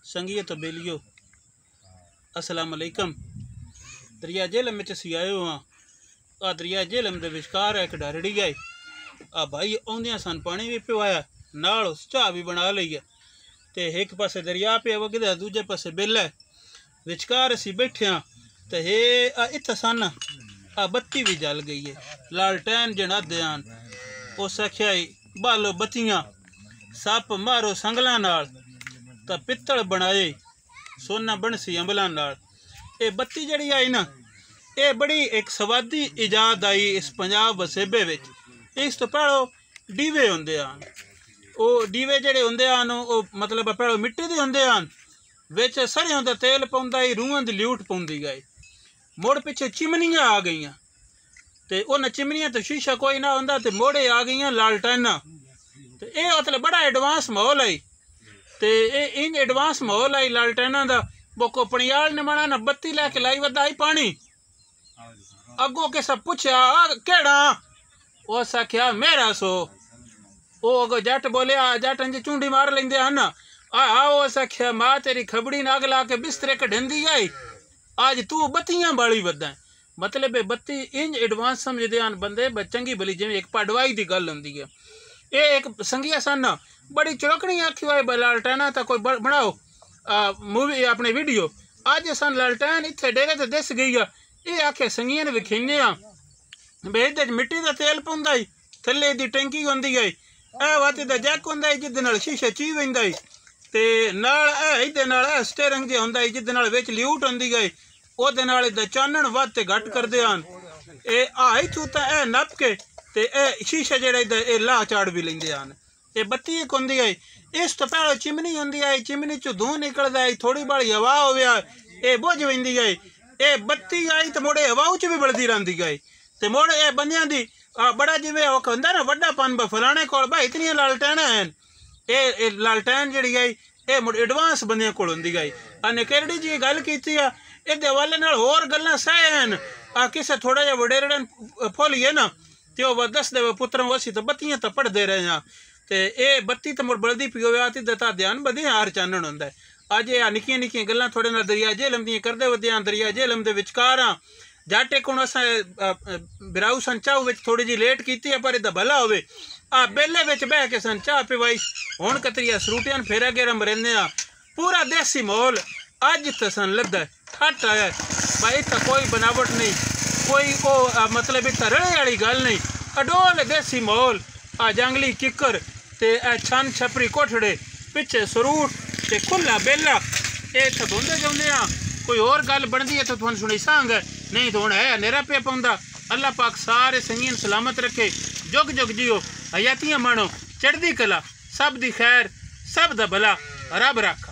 संगीत बेलियो अस्सलाम अलैकुम। दरिया झेलम में असीं आए हाँ। आ दरिया झेलम दे विचकार एक डारड़ी आई। आ भाई आउंदियां सन पानी भी पिवाया, नाल चाह भी बना लई है। ते एक पासे दरिया पे वगदा, दूजे पासे बिल है। विचकार असीं बैठे हाँ ते हे इत्थे सन आ बत्ती भी जल गई है। लालटैन जन आदे आन उस आख्या बालो बत्तियां, सप मारो संगलां नाल तां पित्तल बनाए, सोना बनसी अंबलां नाल। ये बत्ती जड़ी आई ना, ये बड़ी एक सवादी इजाद आई इस पंजाब वसेबे विच। इस तो पहलो डीवे हुंदे आन। वो डीवे जड़े हुंदे आन वो मतलब पहलो मिट्टी दे हुंदे आन, विच सरियों दा तेल पौंदा ही, रूहां दी ल्यूट पौंदी गई। मुड़ पिछे चिमनियां आ गईयां ते उन्हां चिमनियां ते शीशा कोई ना हुंदा ते मोड़े आ गईयां लालटैनां। ते ये मतलब बड़ा एडवांस माहौल आई। ते इन एडवांस माहौल आई लालटैनां दा। बोको पणियाल ने मना ना बत्ती लैके लाई वदा आई पानी। अगो किसा पुछया केड़ा? उस आख्या मेरा सो। ओ अगो जट बोले जट इंज चूंडी मार लेंदे हन। उस आख्या मां तेरी खबड़ी नाग ला के बिस्तरे कढेंदी आई, आज तू बत्तियां बाली वदा। मतलब बत्ती इंज एडवांस समझदे आन बंदे चंगी भली, जिवें एक पढ़वाई दी गल हुंदी है। ये एक संगिया सन बड़ी चुरकनी आखी हुई लालटैना ता कोई बनाओ मूवी अपने वीडियो। अज सन लालटैन इत्थे डेरे ते दिस गई है। ये आखे संगिया ने विखीने बेद मिट्टी का तेल पौंदा ही, थले दी टैंकी होंदी है, वाते दा जैक होंदा है जिदे नाल शीशा ची वैंदा है, ते नाल इहदे नाल स्टीयरिंग जे होंदा है जिदे नाल विच ल्यूट होंदी है। ओदे नाल इहदा चानण वध ते घट करदे आन। ए आई तू ता ए नप के ते ए शीशा जेड़ा इहदा ए ला चाड़ भी लैंदे आन। ये बत्ती एक होंदी है। इस तो पहले चिमनी होंदी है, चिमनी चो धूं निकलदा है, थोड़ी बड़ी हवा होवे ए बुझ वैंदी है। ये बत्ती आई तो मुड़े हवा च भी बलदी रहिंदी है। ते मुड़ ए बंदियां दी बड़ा जिवें ओह हुंदा ना वड्डा पन फलाने कोल भाई इतनियां लालटैनां हैं। ये लालटैन जिहड़ी है ये मुड़ एडवांस बंदियां कोल हुंदी है। अने केरड़ी जी गल कीती आ, इहदे हवाले नाल होर गल्लां सह हैं। किसे थोड़ा जिहा वडेरड़न फोलीए ना ते ओह दसदे पुत्रों असीं तो बत्तियां तो पढ़दे रहे हां ते ये बत्ती तो मुड़ बलदी पी होवे आती दा ध्यान बधे हार चानण हुंदा है। अज ये निक्कियां निक्कियां गल्लां थोड़े नाल दरिया झेलम दियां करदे वधे हां। दरिया झेलम दे विचकार हां। जट एक हुण असां बिराऊ सन चाह विच थोड़ी जी लेट कीती है, पर इहदा भला होवे। बेले विच बह के सन चाह पिवाई, हुण कतरिया सरूटियां फेरा गेरा मरिंदे हां। पूरा देसी माहौल अज तो सन लद्दा है, ठट आया भाई। इत्थे कोई बनावट नहीं, कोई ओ मतलब इत्थे रड़े वाली गल नहीं। अडोल देसी माहौल। जंगली किकर ते छन छपरी कोठड़े, पिछे सरूट ते खुला बेला। ये इत्थे बोंदे जांदे हां। कोई और गल बनदी है तो तुहानूं सुणी सांग, नहीं तो हुण है नेरा पे पौंदा। अल्लाह पाक सारे संगीन सलामत रखे, जुग जुग जियो, हयातियां माणो, चढ़दी कला, सब दी खैर, सब दा भला, रब रख।